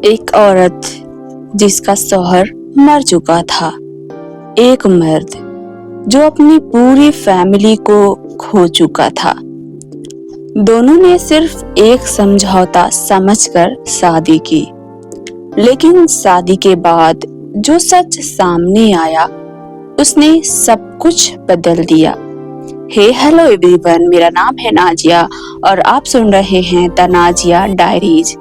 एक औरत जिसका शौहर मर चुका था, एक मर्द जो अपनी पूरी फैमिली को खो चुका था। दोनों ने सिर्फ एक समझौता समझकर शादी की, लेकिन शादी के बाद जो सच सामने आया उसने सब कुछ बदल दिया। हेलो एवरीवन, मेरा नाम है नाजिया और आप सुन रहे हैं द नाजिया डायरीज,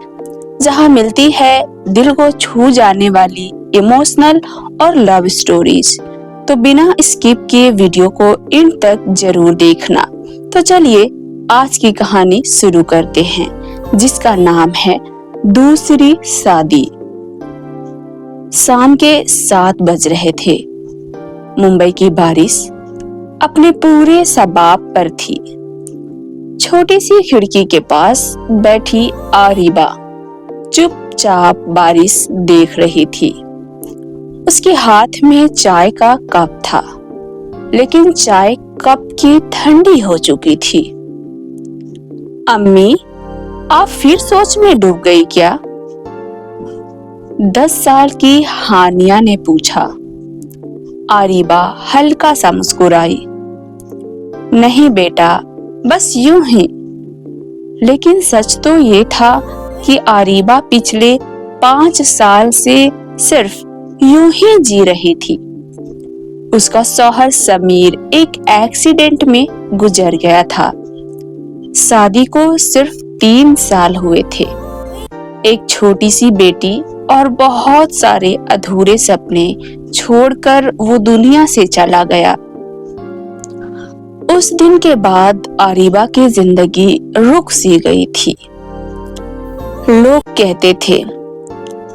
जहां मिलती है दिल को छू जाने वाली इमोशनल और लव स्टोरीज। तो बिना स्किप किए वीडियो को एंड तक जरूर देखना। तो चलिए आज की कहानी शुरू करते हैं, जिसका नाम है दूसरी शादी। शाम के 7 बज रहे थे। मुंबई की बारिश अपने पूरे शबाब पर थी। छोटी सी खिड़की के पास बैठी आरिबा चुपचाप बारिश देख रही थी। उसके हाथ में चाय का कप था, लेकिन चाय कप की ठंडी हो चुकी थी। अम्मी, आप फिर सोच में डूब गई क्या? 10 साल की हानिया ने पूछा। आरिबा हल्का सा मुस्कुराई। नहीं बेटा, बस यूं ही। लेकिन सच तो ये था कि आरिबा पिछले 5 साल से सिर्फ यूं ही जी रही थी। उसका शौहर समीर एक एक्सीडेंट में गुजर गया था। शादी को सिर्फ 3 साल हुए थे। एक छोटी सी बेटी और बहुत सारे अधूरे सपने छोड़कर वो दुनिया से चला गया। उस दिन के बाद आरिबा की जिंदगी रुक सी गई थी। लोग कहते थे,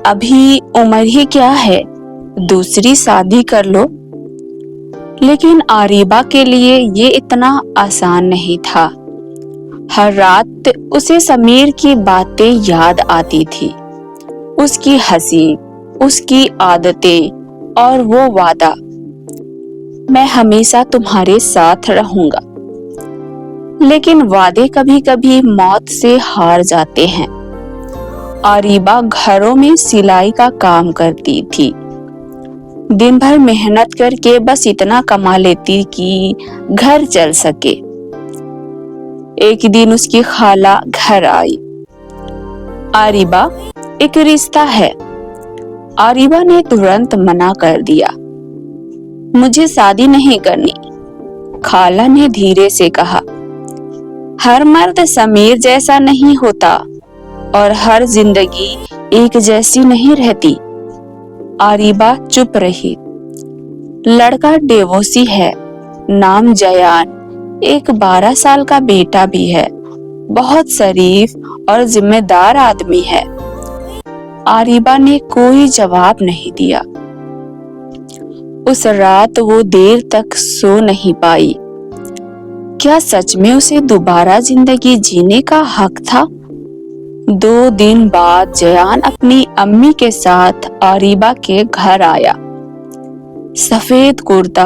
अभी उम्र ही क्या है, दूसरी शादी कर लो। लेकिन आरिबा के लिए ये इतना आसान नहीं था। हर रात उसे समीर की बातें याद आती थी, उसकी हंसी, उसकी आदतें और वो वादा, मैं हमेशा तुम्हारे साथ रहूंगा। लेकिन वादे कभी कभी मौत से हार जाते हैं। आरिबा घरों में सिलाई का काम करती थी। दिन भर मेहनत करके बस इतना कमा लेती कि घर चल सके। एक दिन उसकी खाला घर आई। आरिबा, एक रिश्ता है। आरिबा ने तुरंत मना कर दिया। मुझे शादी नहीं करनी, खाला ने धीरे से कहा। हर मर्द समीर जैसा नहीं होता और हर जिंदगी एक जैसी नहीं रहती। आरिबा चुप रही। लड़का डिवोर्सी है, नाम जयान, एक 12 साल का बेटा भी है, बहुत शरीफ और जिम्मेदार आदमी है। आरिबा ने कोई जवाब नहीं दिया। उस रात वो देर तक सो नहीं पाई। क्या सच में उसे दोबारा जिंदगी जीने का हक था? 2 दिन बाद जयान अपनी अम्मी के साथ आरिबा के घर आया। सफेद कुर्ता,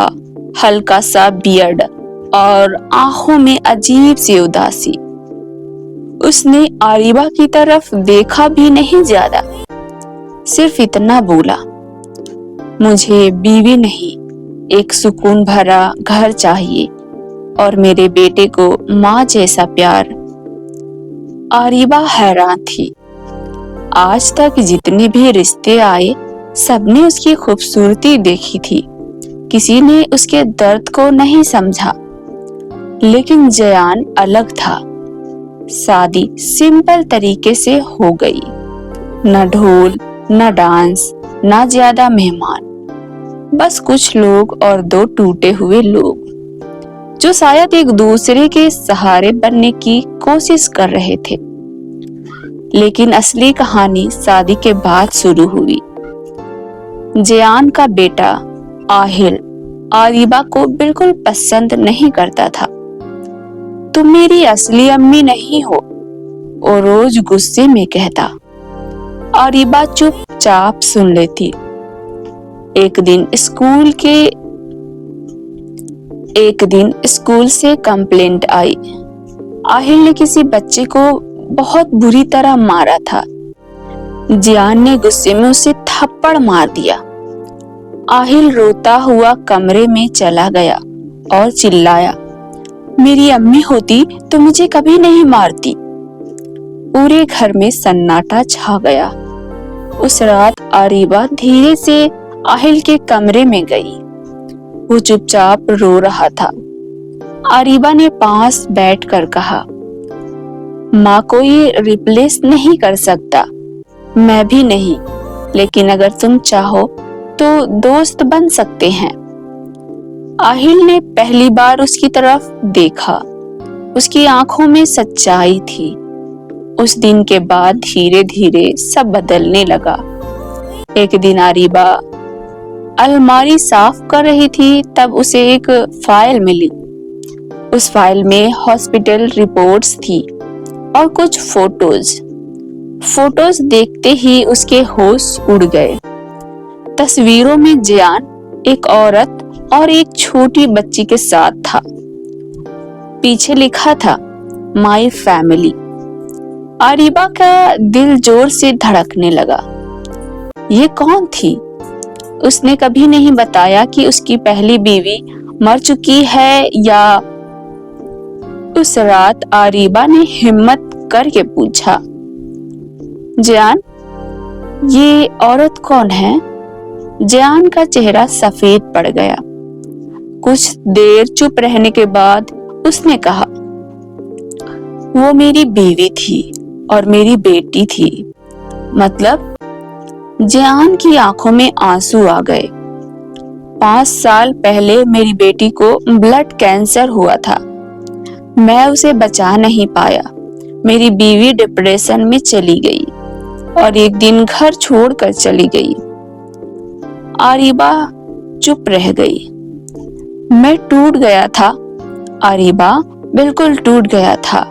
हल्का सा बियर्ड और आंखों में अजीब सी उदासी। उसने आरिबा की तरफ देखा भी नहीं ज्यादा, सिर्फ इतना बोला, मुझे बीवी नहीं, एक सुकून भरा घर चाहिए और मेरे बेटे को माँ जैसा प्यार। आरिबा हैरान थी। आज तक जितने भी रिश्ते आए, सबने उसकी खूबसूरती देखी थी, किसी ने उसके दर्द को नहीं समझा। लेकिन जयान अलग था। शादी सिंपल तरीके से हो गई। न ढोल, न डांस, न ज्यादा मेहमान, बस कुछ लोग और 2 टूटे हुए लोग जो शायद एक दूसरे के सहारे बनने की कोशिश कर रहे थे। लेकिन असली कहानी शादी के बाद शुरू हुई। जयान का बेटा आहिल आरिबा को बिल्कुल पसंद नहीं करता था। तुम मेरी असली अम्मी नहीं हो, वो रोज गुस्से में कहता। आरिबा चुपचाप सुन लेती। एक दिन स्कूल से कंप्लेंट आई। आहिल ने किसी बच्चे को बहुत बुरी तरह मारा था। जियान ने गुस्से में उसे थप्पड़ मार दिया। आहिल रोता हुआ कमरे में चला गया और चिल्लाया, मेरी अम्मी होती तो मुझे कभी नहीं मारती। पूरे घर में सन्नाटा छा गया। उस रात आरिबा धीरे से आहिल के कमरे में गई। वो चुपचाप रो रहा था। आरिबा ने पास बैठकर कहा, माँ को ये रिप्लेस नहीं कर सकता, मैं भी नहीं, लेकिन अगर तुम चाहो तो दोस्त बन सकते हैं। आहिल ने पहली बार उसकी तरफ देखा। उसकी आंखों में सच्चाई थी। उस दिन के बाद धीरे धीरे सब बदलने लगा। एक दिन आरिबा अलमारी साफ कर रही थी, तब उसे एक फाइल मिली। उस फाइल में हॉस्पिटल रिपोर्ट्स थी और कुछ फोटोज देखते ही उसके होश उड़ गए। तस्वीरों में जियान एक औरत और एक छोटी बच्ची के साथ था। पीछे लिखा था, माय फैमिली। आरिबा का दिल जोर से धड़कने लगा। ये कौन थी? उसने कभी नहीं बताया कि उसकी पहली बीवी मर चुकी है या। उस रात आरिबा ने हिम्मत करके पूछा, जियान, ये औरत कौन है? जियान का चेहरा सफेद पड़ गया। कुछ देर चुप रहने के बाद उसने कहा, वो मेरी बीवी थी और मेरी बेटी थी। मतलब? जियान की आंखों में आंसू आ गए। 5 साल पहले मेरी बेटी को ब्लड कैंसर हुआ था। मैं उसे बचा नहीं पाया। मेरी बीवी डिप्रेशन में चली गई और एक दिन घर छोड़कर चली गई। आरिबा चुप रह गई। मैं टूट गया था। आरिबा बिल्कुल टूट गया था।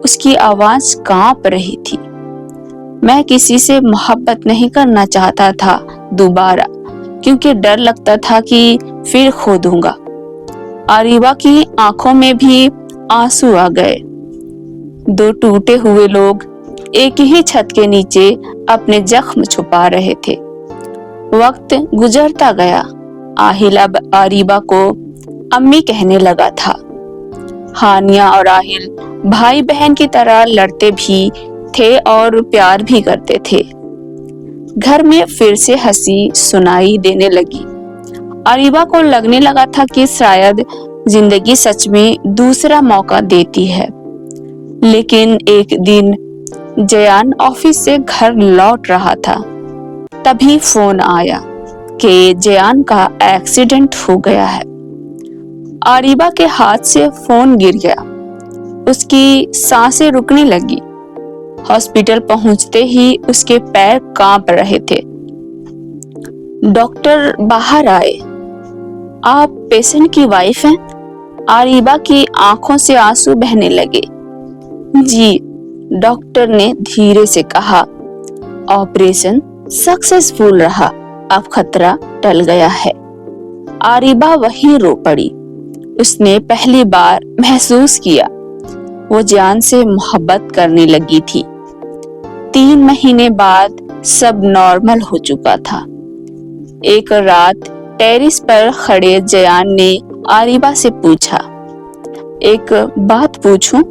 उसकी आवाज कांप रही थी। मैं किसी से मोहब्बत नहीं करना चाहता था दोबारा, क्योंकि डर लगता था कि फिर खो दूंगा। आरिबा की आंखों में भी आंसू आ गए। 2 टूटे हुए लोग एक ही छत के नीचे अपने जख्म छुपा रहे थे। वक्त गुजरता गया। आहिल अब आरिबा को अम्मी कहने लगा था। हानिया और आहिल भाई बहन की तरह लड़ते भी थे और प्यार भी करते थे। घर में फिर से हंसी सुनाई देने लगी। आरिबा को लगने लगा था कि शायद जिंदगी सच में दूसरा मौका देती है। लेकिन एक दिन जियान ऑफिस से घर लौट रहा था। तभी फोन आया कि जियान का एक्सीडेंट हो गया है। आरिबा के हाथ से फोन गिर गया। उसकी सांसें रुकने लगी। हॉस्पिटल पहुंचते ही उसके पैर कांप रहे थे। डॉक्टर बाहर आए। आप पेशेंट की वाइफ हैं? आरिबा की आंखों से आंसू बहने लगे। जी, डॉक्टर ने धीरे से कहा। ऑपरेशन सक्सेसफुल रहा, अब खतरा टल गया है। आरिबा वहीं रो पड़ी। उसने पहली बार महसूस किया वो जियान से मोहब्बत करने लगी थी। 3 महीने बाद सब नॉर्मल हो चुका था। एक रात टेरिस पर खड़े जियान ने आरिबा से पूछा, एक बात पूछूं?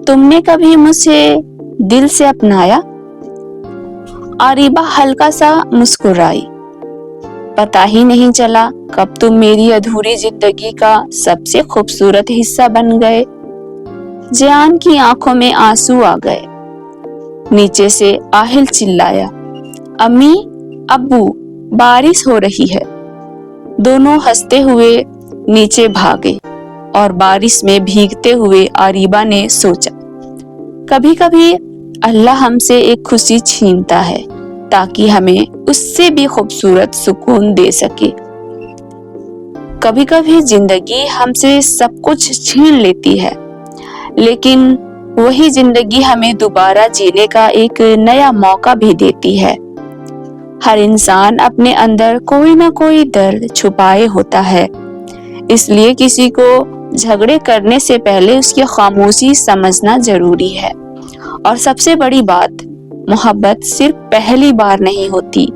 तुमने कभी मुझे दिल से अपनाया? आरिबा हल्का सा मुस्कुराई। पता ही नहीं चला कब तुम मेरी अधूरी जिंदगी का सबसे खूबसूरत हिस्सा बन गए। जियान की आंखों में आंसू आ गए। नीचे से आहिल चिल्लाया, अम्मी, अब्बू, बारिश हो रही है। दोनों हंसते हुए नीचे भागे और बारिश में भीगते हुए आरिबा ने सोचा, कभी कभी अल्लाह हमसे एक खुशी छीनता है ताकि हमें उससे भी खूबसूरत सुकून दे सके। कभी कभी जिंदगी हमसे सब कुछ छीन लेती है, लेकिन वही जिंदगी हमें दोबारा जीने का एक नया मौका भी देती है। हर इंसान अपने अंदर कोई ना कोई दर्द छुपाए होता है, इसलिए किसी को झगड़े करने से पहले उसकी खामोशी समझना जरूरी है। और सबसे बड़ी बात, मोहब्बत सिर्फ पहली बार नहीं होती,